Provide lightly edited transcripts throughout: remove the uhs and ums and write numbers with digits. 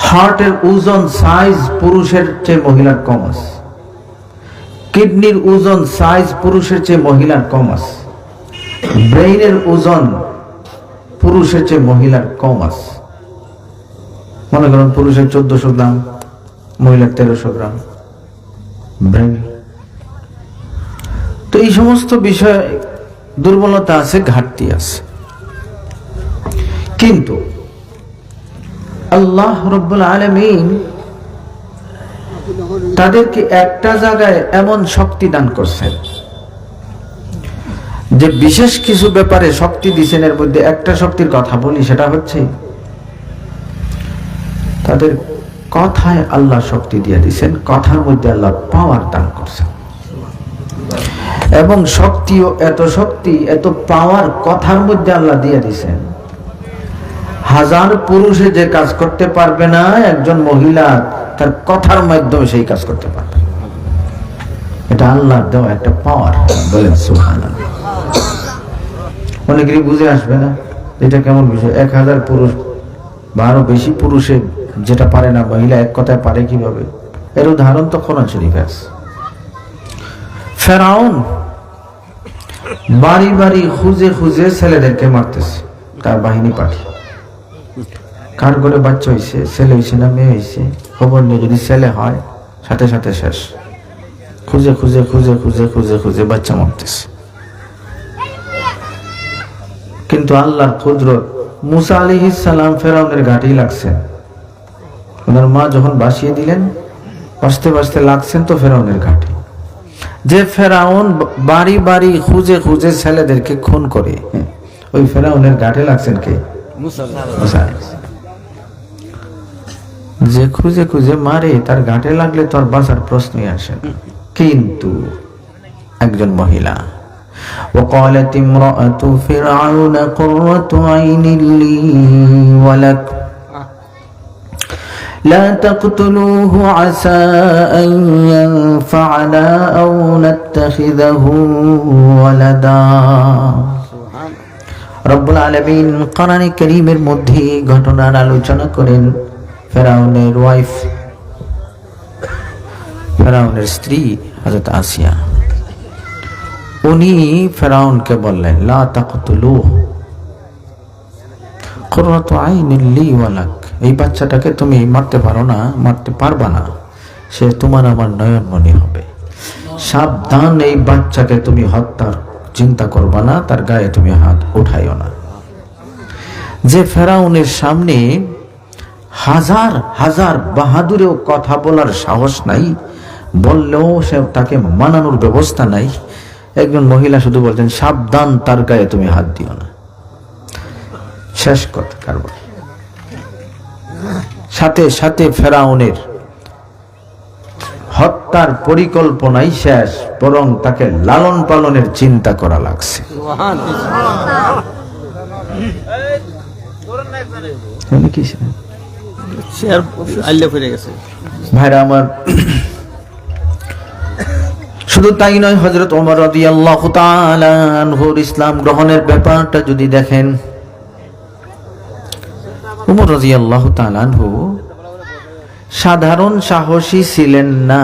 হার্টের ওজন সাইজ পুরুষের চেয়ে মহিলার কম আছে, কিডনির ওজন সাইজ পুরুষের চেয়ে মহিলার কম আছে, ব্রেইনের ওজন পুরুষের চেয়ে মহিলার কম আছে। মনে করেন পুরুষের 1400 গ্রাম, মহিলার 1300 গ্রাম ব্রেইন। তো এই সমস্ত বিষয়ে দুর্বলতা আছে, ঘাটতি আছে। কিন্তু আল্লাহ রাব্বুল আলামিন তাদেরকে একটা জায়গায় এমন শক্তি দান করছেন যে বিশেষ কিছু ব্যাপারে শক্তি দিয়েছেন। এর মধ্যে একটা শক্তির কথা বলি, সেটা হচ্ছে তাদের কথায় আল্লাহ শক্তি দিয়ে দিয়েছেন, কথার মধ্যে আল্লাহ পাওয়ার দান করছেন। এবং শক্তিও এত শক্তি, এত পাওয়ার কথার মধ্যে আল্লাহ দিয়ে দিয়েছেন, হাজার পুরুষে যে কাজ করতে পারবে না, একজন মহিলা তার কথার মাধ্যমে সেই কাজ করতে পারবে। এটা আল্লাহর দেওয়া একটা পাওয়ার। বলেন সুবহানাল্লাহ। অনেকেরই বুঝে আসবে না এটা কেমন বিষয়। 1000 পুরুষ বা আরো বেশি পুরুষে যেটা পারে না মহিলা এক কথায় পারে কিভাবে? এর উদাহরণ তো কোরআন শরীফে আছে। ফেরাউন বাড়ি বাড়ি খুঁজে খুঁজে ছেলেদেরকে মারতেছে, তার বাহিনী পাঠিয়ে। কার ঘরে বাচ্চা হয়েছে, ছেলে হয়েছে না মেয়ে হয়েছে, খবর নিয়ে যদি ছেলে হয় সাথে সাথে শেষ। খুঁজে খুঁজে খুঁজে খুঁজে খুঁজে খুঁজে বাচ্চা মারতেছে। কিন্তু আল্লাহর কুদরত, মুসা আলাইহিস সালাম ফেরাউনের ঘাটেই লাগছেন। ওনার মা যখন বাসিয়ে দিলেন, বাঁচতে বাঁচতে লাগছেন তো ফেরাউনের ঘাটে। যে ফেরাউন বাড়ি বাড়ি খুঁজে খুঁজে ছেলেদেরকে খুন করে, ওই ফেরাউনের ঘাটে লাগছেন কে? মুসা। যে খুঁজে খুঁজে মারে তার ঘাটে লাগলে তোর বাঁচার প্রশ্নই আসে না। কিন্তু একজন মহিলা, وقالت امرأة فرعون قرة عين لي ولك لا تقتلوه عسى أن ينفعنا أو نتخذه ولدا। রব্বুল আলামিন কোরআনে কারীমের মধ্যে ঘটনার আলোচনা করেন। ফেরাউনের ওয়াইফ, ফেরাউনের স্ত্রী হযরত আসিয়া, উনি ফেরাউনকে বললেন লা তাকতুলুহু কুররাতু আইনিন লি ওয়া লাক, এই বাচ্চাটাকে তুমি মারতে পারো না, মারতে পারবা না, সে তোমার আমার নয়নমণি হবে। সাবধান, এই বাচ্চাকে তুমি হত্যার চিন্তা করবা না, তার গায়ে তুমি হাত উঠাইও না। যে ফেরাউনের সামনে হাজার হাজার বাহাদুরেও কথা বলার সাহস নাই, বললেও সে তাকে মানানোর ব্যবস্থা নাই, একজন মহিলা শুধু বলছেন সাবধান, তার গায়ে তুমি হাত দিও না। শেষ কথা কারবার। সাথে সাথে ফেরাউনের হত্যার পরিকল্পনাই শেষ, বরং তাকে লালন পালনের চিন্তা করা লাগছে। ভাইরা আমার, শুধু তাই নয়, হযরত ওমর রাদিয়াল্লাহু তাআলা আনহুর ইসলাম গ্রহণের ব্যাপারটা যদি দেখেন, ওমর রাদিয়াল্লাহু তাআলা আনহু সাধারণ সাহসী ছিলেন না,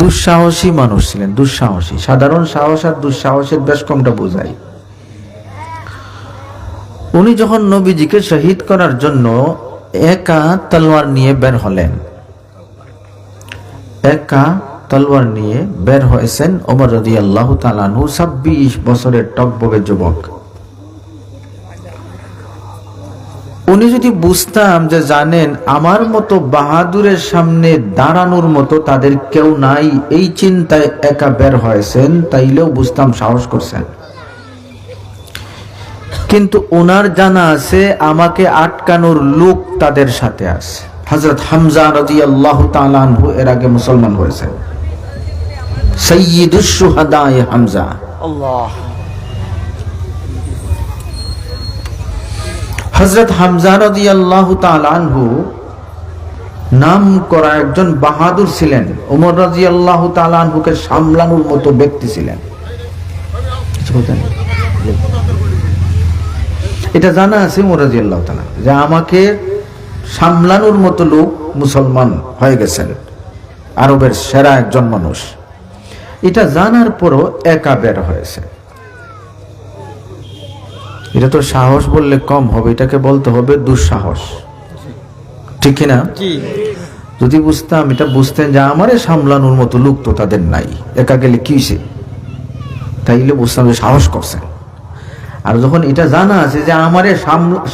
দুঃসাহসী মানুষ ছিলেন। দুঃসাহসী, সাধারণ সাহস আর দুঃসাহসের বেশ কমটা বোঝায়। উনি যখন নবীজিকে শহীদ করার জন্য একা তলোয়ার নিয়ে বের হলেন, একা তলোয়ার নিয়ে বের হয়েছেন ওমর রাদিয়াল্লাহু তাআলা আনহু, 26 বছরের টকবগে যুবক। উনি যদি বুঝতাম যে জানেন আমার মতো বাহাদুরের সামনে দাঁড়ানোর মতো তাদের কেউ নাই, এই চিন্তায় একা বের হয়েছেন, তাইলেও বুঝতাম সাহস করছেন। কিন্তু ওনার জানা আছে আমাকে আটকানোর লোক তাদের সাথে আছে। হযরত হামজা রাদিয়াল্লাহু তাআলা আনহু এর আগে মুসলমান হয়েছেন, সাইয়্যিদুশ শুহাদা হামজা। আল্লাহ। হযরত হামজা রাদিয়াল্লাহু তাআলা আনহু নাম করা একজন বাহাদুর ছিলেন। ওমর রাদিয়াল্লাহু তাআলা আনহুকে সামলানোর মতো ব্যক্তি ছিলেন। এটা জানা আছে ওমর রাদিয়াল্লাহু তাআলা যে আমাকে সামলানোর মতো লোক মুসলমান হয়ে গেছেন, আরবের সেরা একজন মানুষ। এটা জানার পরও একা বের হয়েছে। এটা তো সাহস বললে কম হবে, এটাকে বলতে হবে দুঃসাহস, ঠিক কিনা? যদি বুঝতাম, এটা বুঝতেন যে আমারে সামলানোর মতো লোক তো তাদের নাই, একা গেলে কি হইছে, তাইলে বুঝতাম যে সাহস করছেন। আর যখন এটা জানা আছে যে আমারে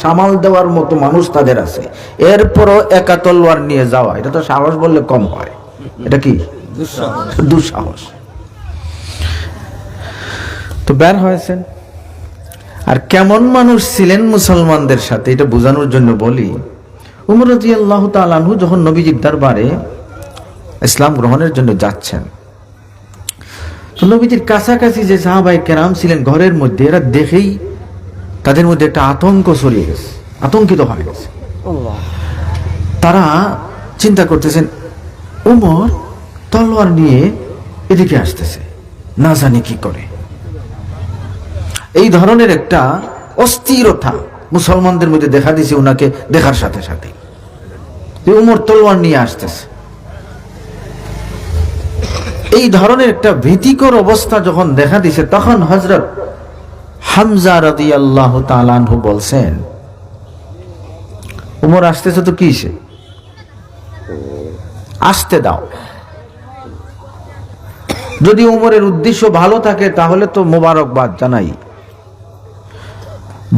সামাল দেওয়ার মতো মানুষ তাদের আছে, এরপরও একা তলোয়ার নিয়ে যাওয়া, এটা তো সাহস বললে কম হয়, এটা কি দুঃসাহস। তো বের হয়েছেন। আর কেমন মানুষ ছিলেন মুসলমানদের সাথে এটা বোঝানোর জন্য বলি, উমর রাদিয়াল্লাহু তাআলা আনহু যখন নবীজির দরবারে ইসলাম গ্রহণের জন্য যাচ্ছেন, তো নবীজির কাছাকাছি যে সাহাবায়ে কেরাম ছিলেন ঘরের মধ্যে, এরা দেখেই তাদের মধ্যে একটা আতঙ্ক ছড়িয়ে গেছে, আতঙ্কিত হয়ে গেছে। তারা চিন্তা করতেছেন উমর তলোয়ার নিয়ে এদিকে আসতেছে, না জানি কি করে। এই ধরনের একটা অস্থিরতা মুসলমানদের মধ্যে দেখা দিয়েছে উনাকে দেখার সাথে সাথে, উমর তলোয়ার নিয়ে আসতেছে। এই ধরনের একটা ভীতিকর অবস্থা যখন দেখা দিছে, তখন হযরত হামজা রাদিয়াল্লাহু তাআলা আনহু বলছেন, উমর আসতেছে তো কি হইছে, আসতে দাও। যদি উমরের উদ্দেশ্য ভালো থাকে তাহলে তো মোবারকবাদ জানাই,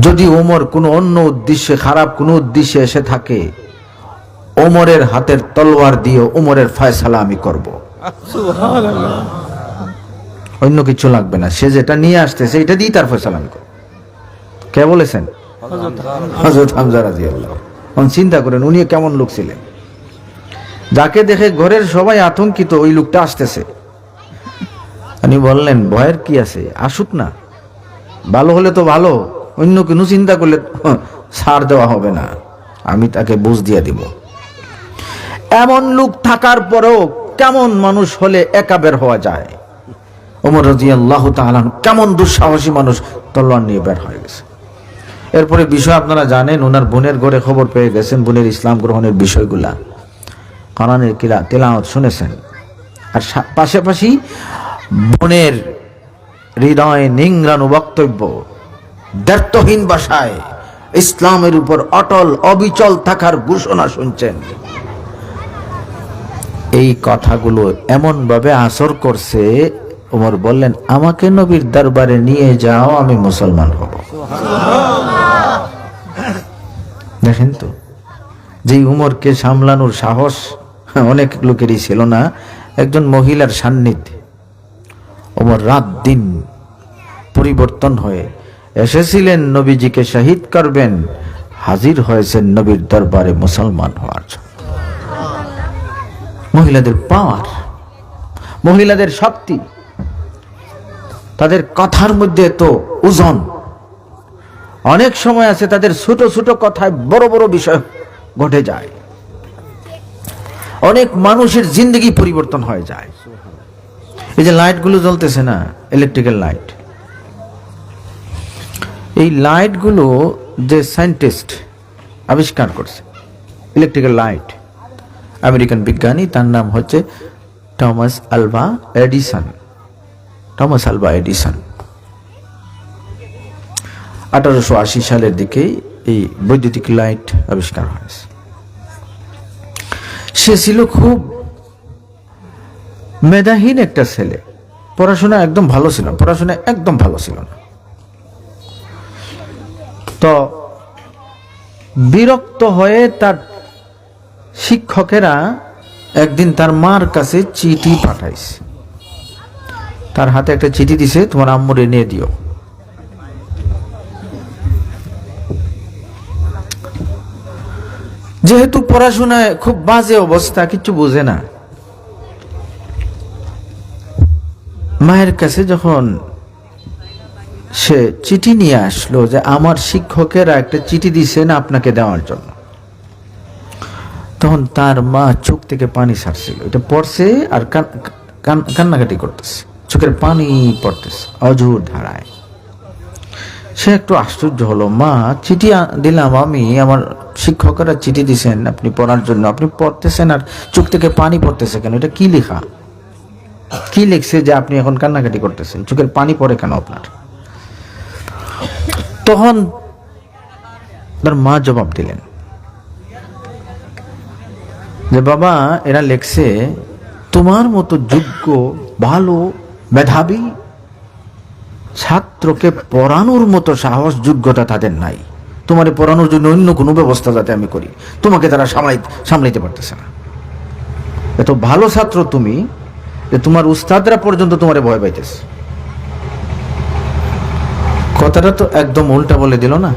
যদি ওমর কোনো অন্য উদ্দেশ্যে, খারাপ কোনো উদ্দেশ্যে এসে থাকে, ওমরের হাতের তলোয়ার দিয়ে ওমরের ফয়সালা আমি করব, অন্য কিছু লাগবে না। সে যেটা নিয়ে আসতেছে এটা দিয়ে তার ফয়সালা আমি করব। কে বলেছেন? হযরত হামজা রাদিয়াল্লাহু। চিন্তা করেন উনি কেমন লোক ছিলেন, যাকে দেখে ঘরের সবাই আতঙ্কিত, ওই লোকটা আসতেছে। উনি বললেন ভয়ের কি আছে, আসুক না, ভালো হলে তো ভালো, অন্য কোনো চিন্তা করলে ছাড় দেওয়া হবে না, আমি তাকে বুঝ দিয়ে দিব। এমন লোক থাকার পরেও কেমন মানুষ হলে একা বের হওয়া যায়। ওমর রাদিয়াল্লাহু তাআলা কেমন দুঃসাহসী মানুষ, তলোয়ার নিয়ে বের হয়ে গেছে। এরপরে বিষয় আপনারা জানেন, ওনার বোনের ঘরে খবর পেয়ে গেছেন, বোনের ইসলাম গ্রহণের বিষয়গুলা কোরআনের তেলাওয়াত শুনেছেন। আর পাশাপাশি বোনের হৃদয়ে নিংড়ানো বক্তব্য, দ্ব্যর্থহীন ভাষায় ইসলামের উপর অটল অবিচল থাকার ঘোষণা শুনছেন। এই কথাগুলো এমন ভাবে আসর করছে, ওমর বললেন আমাকে নবীর দরবারে নিয়ে যাও, আমি মুসলমান হব। দেখেন তো, যে উমরকে সামলানোর সাহস অনেক লোকেরই ছিল না, একজন মহিলার সান্নিধ্যে ওমর রাত দিন পরিবর্তন হয়ে এসেছিলেন, নবীজিকে শহীদ করবেন, হাজির হয়েছেন নবীর দরবারে মুসলমান হওয়ার জন্য। মহিলাদের পাওয়ার, মহিলাদের শক্তি, তাদের কথার মধ্যে তো ওজন। অনেক সময় আছে তাদের ছোট ছোট কথায় বড় বড় বিষয় ঘটে যায়, অনেক মানুষের জিন্দগি পরিবর্তন হয়ে যায়। এই যে লাইটগুলো জ্বলতেছে না, ইলেকট্রিক্যাল লাইট, এই লাইটগুলো যে সায়েন্টিস্ট আবিষ্কার করছে, ইলেকট্রিক্যাল লাইট, আমেরিকান বিজ্ঞানী, তার নাম হচ্ছে Thomas Alva Edison. Thomas Alva Edison 1880 সালের দিকে এই বৈদ্যুতিক লাইট আবিষ্কার হয়েছে। সে ছিল খুব মেধাহীন একটা ছেলে, পড়াশোনা একদম ভালো ছিল, পড়াশোনা একদম ভালো ছিল না। তো বিরক্ত হয়ে তার শিক্ষকেরা একদিন তার মার কাছে চিঠি পাঠাইছে, তার হাতে একটা চিঠি দিছে, তোমার আম্মুর এনে দিও। যেহেতু পড়াশোনায় খুব বাজে অবস্থা, কিছু বোঝে না, মায়ের কাছে যখন সে চিঠি নিয়ে আসলো যে আমার শিক্ষকেরা একটা চিঠি দিছেন আপনাকে দেওয়ার জন্য, তখন তার মা চোখ থেকে পানি ছাড়ছিল। এটা পড়ছে আর কান্নাকাটি করতেছে, চোখের পানি পড়তেছে অঝোর ধারায়। সে একটু আশ্চর্য হলো, মা চিঠি দিলাম আমি, আমার শিক্ষকরা চিঠি দিছেন আপনি পড়ার জন্য, আপনি পড়তেছেন আর চোখ থেকে পানি পড়তেছে কেন? এটা কি লেখা, কি লিখছে যে আপনি এখন কান্নাকাটি করতেছেন, চোখের পানি পড়ে কেন আপনার? তখন তার মা জবাব দিলেন যে বাবা, এরা লেখছে তোমার মতো যোগ্য ভালো মেধাবী ছাত্রকে পড়ানোর মতো সাহস যোগ্যতা তাদের নাই, তোমার পড়ানোর জন্য অন্য কোনো ব্যবস্থা যাতে আমি করি, তোমাকে তারা সামলাইতে পারতেছে না। এত ভালো ছাত্র তুমি যে তোমার উস্তাদরা পর্যন্ত তোমারে ভয় পাইতেছে। কথাটা তো একদম উল্টা বলে দিল না?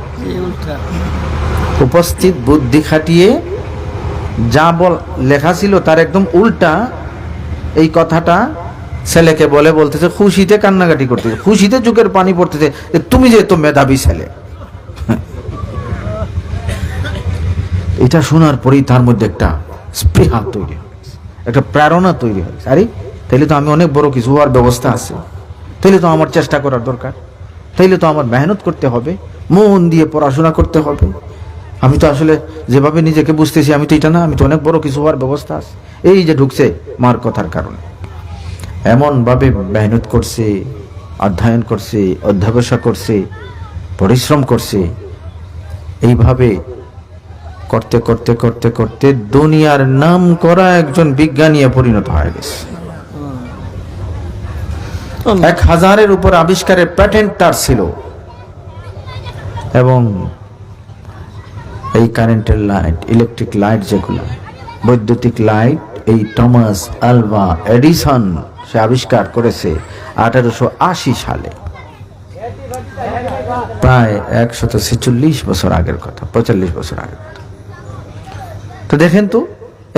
উপস্থিত বুদ্ধি খাটিয়ে যা লেখা ছিল তার একদম উল্টা এই কথাটা ছেলেকে বলতেছে, খুশিতে কান্নাকাটি করতেছে, খুশিতে চোখের পানি পড়তেছে, তুমি যে এত মেধাবী ছেলে। এটা শোনার পরেই তার মধ্যে একটা স্পৃহা তৈরি হয়েছে, একটা প্রেরণা তৈরি হয়েছে, আরে তাইলে তো আমি অনেক বড় কিছু হওয়ার ব্যবস্থা আছে, তাইলে তো আমার চেষ্টা করার দরকার, তাইলে তো আমার মেহনত করতে হবে, মন দিয়ে পড়াশোনা করতে হবে। আমি তো আসলে যেভাবে নিজেকে বুঝতেছি আমি তো এটা না, আমি তো অনেক বড় কিছু হওয়ার ব্যবস্থা আছে। এই যে ঢুকছে মার কথার কারণে, এমন ভাবে মেহনত করছে, অধ্যয়ন করছে, অধ্যবসা করছে, পরিশ্রম করছে, এইভাবে করতে করতে করতে করতে দুনিয়ার নাম করা একজন বিজ্ঞানী পরিণত হয়ে গেছে। 1000-এর উপর আবিষ্কারের প্যাটেন্ট তার ছিল, এবং এই কারেন্টের লাইট, ইলেকট্রিক লাইট, যেগুলো বৈদ্যুতিক লাইট, এই টমাস আলভা এডিসন সে আবিষ্কার করেছে 1880 সালে, প্রায় 146 বছর আগের কথা, 45 বছর আগের কথা। তো দেখেন তো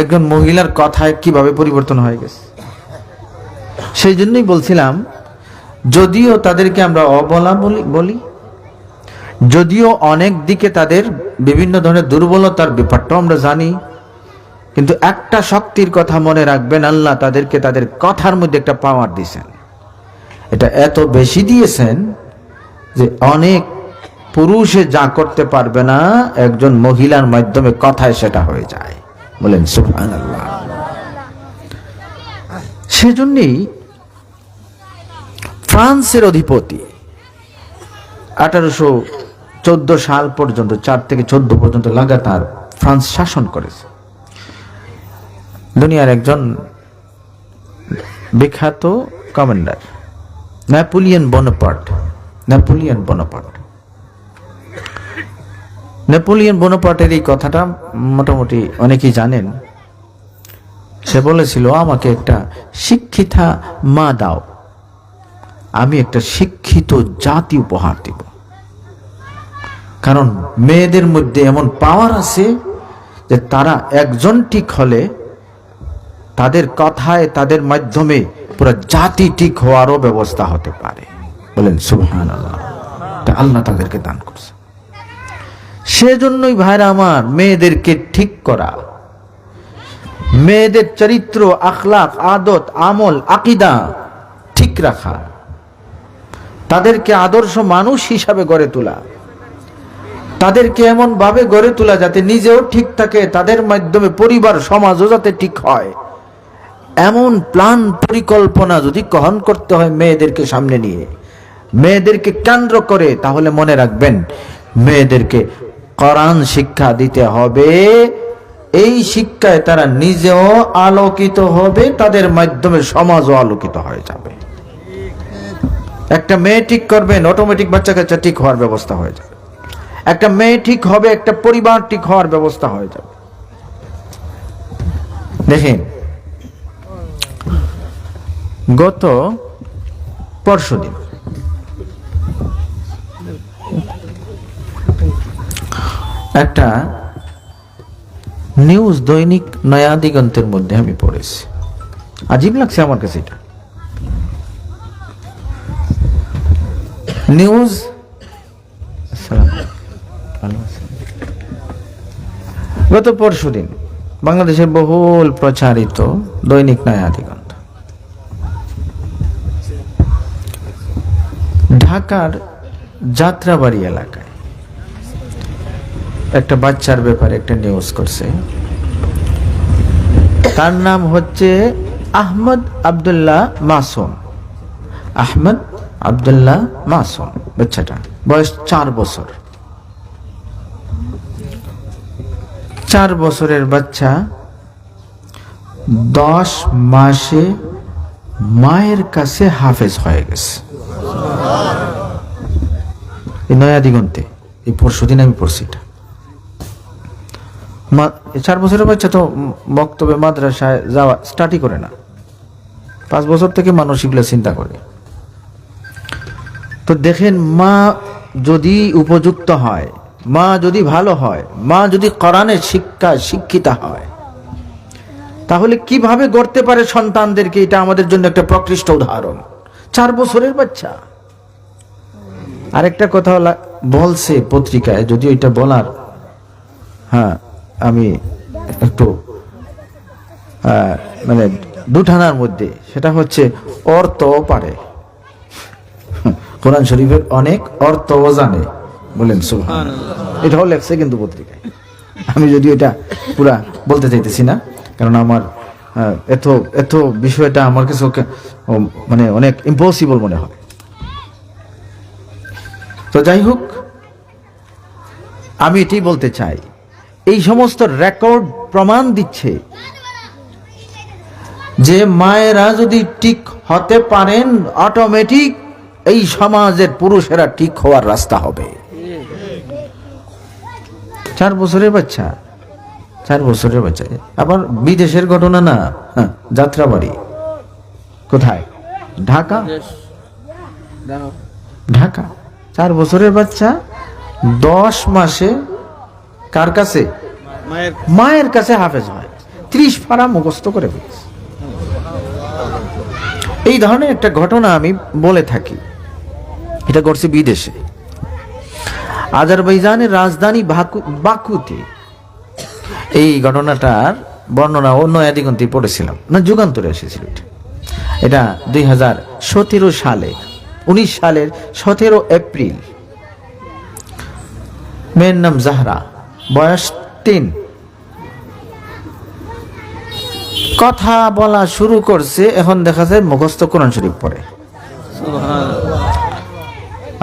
একজন মহিলার কথায় কিভাবে পরিবর্তন হয়ে গেছে। সেই জন্যই বলছিলাম, যদিও তাদেরকে আমরা অবলা বলি, যদিও অনেক দিকে তাদের বিভিন্ন ধরনের দুর্বলতার ব্যাপারটাও আমরা জানি, কিন্তু একটা শক্তির কথা মনে রাখবেন, আল্লাহ তাদেরকে তাদের কথার মধ্যে একটা পাওয়ার দিয়েছেন। এটা এত বেশি দিয়েছেন যে অনেক পুরুষে যা করতে পারবে না, একজন মহিলার মাধ্যমে কথায় সেটা হয়ে যায়। বলেন সুবহানাল্লাহ। সেজন্যই ফ্রান্সের অধিপতি 1814 সাল পর্যন্ত, 4 থেকে 14 পর্যন্ত লাগাতার ফ্রান্স শাসন করেছে। দুনিয়ার একজন বিখ্যাত কমান্ডার নেপোলিয়ন বোনাপার্টের এই কথাটা মোটামুটি অনেকেই জানেন। সে বলেছিল, আমাকে একটা শিক্ষিতা মা দাও, আমি একটা শিক্ষিত জাতি উপহার দিব। কারণ মেয়েদের মধ্যে এমন পাওয়ার আছে যে তারা একজন ঠিক হলে তাদের কথায়, তাদের মাধ্যমে পুরো জাতি ঠিক হওয়ারও ব্যবস্থা হতে পারে। বলেন সুবহানাল্লাহ। আল্লাহ তাদেরকে দান করছে। সেজন্যই ভাইরা আমার, মেয়েদেরকে ঠিক করা, মেয়েদের চরিত্র, আখলাক, আদত, আমল, আকীদা ঠিক রাখা, তাদেরকে আদর্শ মানুষ হিসাবে গড়ে তোলা, তাদেরকে এমন ভাবে গড়ে তোলা যাতে নিজেও ঠিক থাকে, তাদের মাধ্যমে পরিবার সমাজও যাতে ঠিক হয়, এমন প্ল্যান পরিকল্পনা যদি গ্রহণ করতে হয় মেয়েদেরকে সামনে নিয়ে, মেয়েদেরকে কেন্দ্র করে, তাহলে মনে রাখবেন মেয়েদেরকে কোরআন শিক্ষা দিতে হবে। এই শিক্ষায় তারা নিজেও আলোকিত হবে, তাদের মাধ্যমে সমাজও আলোকিত হয়ে যাবে। একটা মেয়ে ঠিক করবেন, অটোমেটিক বাচ্চা কাচ্চা ঠিক হওয়ার ব্যবস্থা হয়ে যাবে। একটা মেয়ে ঠিক হবে, একটা পরিবার ঠিক হওয়ার ব্যবস্থা হয়ে যাবে। দেখেন, গত পরশুদিন একটা নিউজ দৈনিক নয়া দিগন্তের মধ্যে আমি পড়েছি, আজীব লাগছে আমার কাছে এটা। নিউজ গত পরশুদিন বাংলাদেশের বহুল প্রচারিত দৈনিক নয়া দিগন্ত, ঢাকার যাত্রাবাড়ি এলাকায় একটা বাচ্চার ব্যাপারে একটা নিউজ করছে। তার নাম হচ্ছে আহমদ আব্দুল্লাহ মাসুম। আহমদ আব্দুল্লাহ মাসুম, বাচ্চাটা বয়স 4 বছর। 4 বছরের বাচ্চা 10 মাসে মায়ের কাছে হাফেজ হয়ে গেছে। নয়া দিগন্তে এই পরশুদিন আমি পড়ছি এটা। 4 বছরের বাচ্চা তো বক্তব্যে মাদ্রাসায় যাওয়া স্টার্টই করে না। 5 বছর থেকে মানুষ এগুলো চিন্তা করে। তো দেখেন, মা যদি উপযুক্ত হয়, মা যদি ভালো হয়, মা যদি কোরআনের শিক্ষিতা হয়, তাহলে কিভাবে গড়তে পারে সন্তানদেরকে, এটা আমাদের জন্য একটা প্রকৃষ্ট উদাহরণ। 4 বছরের বাচ্চা। আরেকটা কথা বলছে পত্রিকায়, যদিও এটা বলার আমি একটু মানে দুঠানার মধ্যে, সেটা হচ্ছে অর্থও পারে, কোরআন শরীফের অনেক অর্থও জানে। বলেন সুবহানাল্লাহ। এটাও লেখছে কিন্তু পত্রিকায়। আমি যদি এটা পুরা বলতে চাইতেছি না, কারণ আমার এত বিষয়টা আমার কাছে মানে অনেক ইম্পসিবল মনে হয়। তো যাই হোক, আমি এটাই বলতে চাই, এই সমস্ত রেকর্ড প্রমাণ দিচ্ছে যে মায়েরা যদি ঠিক হতে পারেন, অটোমেটিক এই সমাজের পুরুষেরা ঠিক হওয়ার রাস্তা হবে। 4 বছরের বাচ্চা, 4 বছরের বাচ্চা। আবার বিদেশের ঘটনা না, যাত্রাবাড়ি কোথায়? ঢাকা। ঢাকা 4 বছরের বাচ্চা 10 মাসে কার কাছে? মায়ের কাছে হাফেজ হয়। 30 পারা মুখস্থ করে ফেলেছে। এই ধরনের একটা ঘটনা আমি বলে থাকি, এটা ঘটছে বিদেশে, আজারবাইজানের রাজধানী বাকুতে। এই ঘটনাটার বর্ণনা অন্য দিগন্তে পড়েছিলাম, না যুগান্তরে এসেছিল। এটা 2017 সালে, 19 সালের 17 এপ্রিল। মেয়ের নাম জাহরা, বয়স 3। কথা বলা শুরু করছে, এখন দেখা যায় মুখস্থ কোরআন শরীফ পড়ে।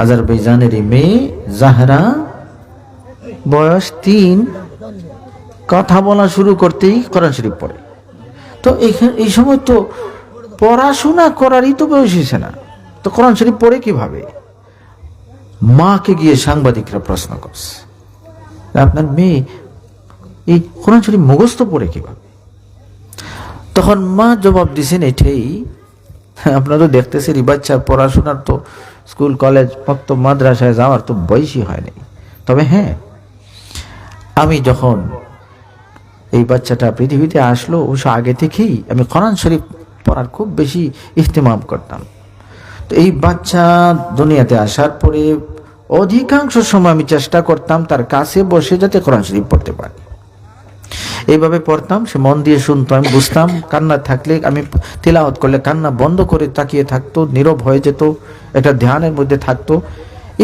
আজারবাইজানের মেয়ে জাহরা, বয়স 3, কথা বলা শুরু করতেই কোরআন শরীফ পড়ে। তো এই সময় তো পড়াশোনা করারই তো বয়স হয়েছে না, তো কোরআন শরীফ পড়ে কিভাবে? মাকে গিয়ে সাংবাদিকরা প্রশ্ন করছে, আপনার মেয়ে এই কোরআন শরীফ মুখস্থ পড়ে কিভাবে? তখন মা জবাব দিছেন, এটাই, আপনারা তো দেখতেছেন এই বাচ্চার পড়াশোনার তো স্কুল কলেজ মক্তব মাদ্রাসায় যাওয়ার তো বয়সই হয়নি। তবে হ্যাঁ, আমি যখন এই বাচ্চাটা পৃথিবীতে আসলো, অবশ্য আগে থেকেই আমি কোরআন শরীফ পড়ার খুব বেশি ইহতিমাম করতাম। তো এই বাচ্চা দুনিয়াতে আসার পরে অধিকাংশ সময় আমি চেষ্টা করতাম তার কাছে বসে যাতে কোরআন শরীফ পড়তে পারি। এইভাবে পড়তাম, সে মন দিয়ে শুনতো, আমি বুঝতাম। কান্না থাকলে, আমি তিলাওয়াত করলে কান্না বন্ধ করে তাকিয়ে থাকতো, নীরব হয়ে যেত, এটা ধ্যানের মধ্যে থাকতো।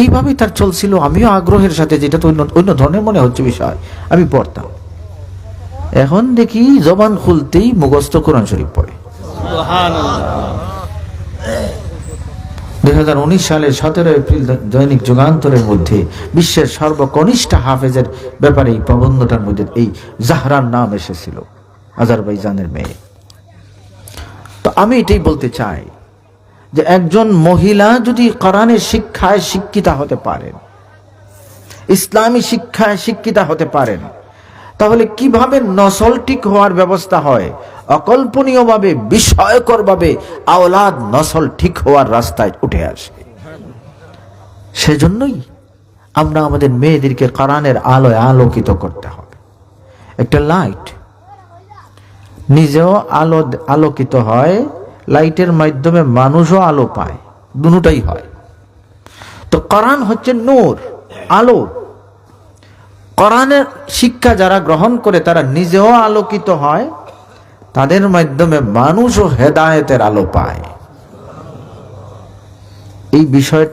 এইভাবেই তার চলছিল। আমিও আগ্রহের সাথে, যেটা তো অন্য ধরনের মনে হচ্ছে বিষয়, আমি পড়তাম। এখন দেখি জবান খুলতেই মুখস্থ কোরআন শরীফ পড়ে। 2019 সালের 17 এপ্রিল দৈনিক যুগান্তরের মধ্যে বিশ্বের সর্বকনিষ্ঠ হাফেজের ব্যাপারে এই প্রবন্ধটার মধ্যে এই জাহরার নাম এসেছিল, আজারবাইজানের মেয়ে। তো আমি এটাই বলতে চাই যে একজন মহিলা যদি কোরআনের শিক্ষায় শিক্ষিতা হতে পারেন, ইসলামী শিক্ষায় শিক্ষিতা হতে পারেন, তাহলে কিভাবে নসল ঠিক হওয়ার ব্যবস্থা হয়, অকল্পনীয়ভাবে, বিস্ময়করভাবে আওলাদ নসল ঠিক হওয়ার রাস্তায় উঠে আসে। সেজন্যই আমরা আমাদের মেয়েদেরকে কোরআনের আলোয় আলোকিত করতে হবে। একটা লাইট নিজেও আলোকিত হয়, লাইটের মাধ্যমে মানুষও আলো পায়, দুটোই হয়। তো কোরআন হচ্ছে নূর, আলো। কোরআনের শিক্ষা যারা গ্রহণ করে তারা নিজেও আলোকিত হয়, তাদের মাধ্যমে মানুষও হেদায়েতের আলো পায়। এই বিষয়টা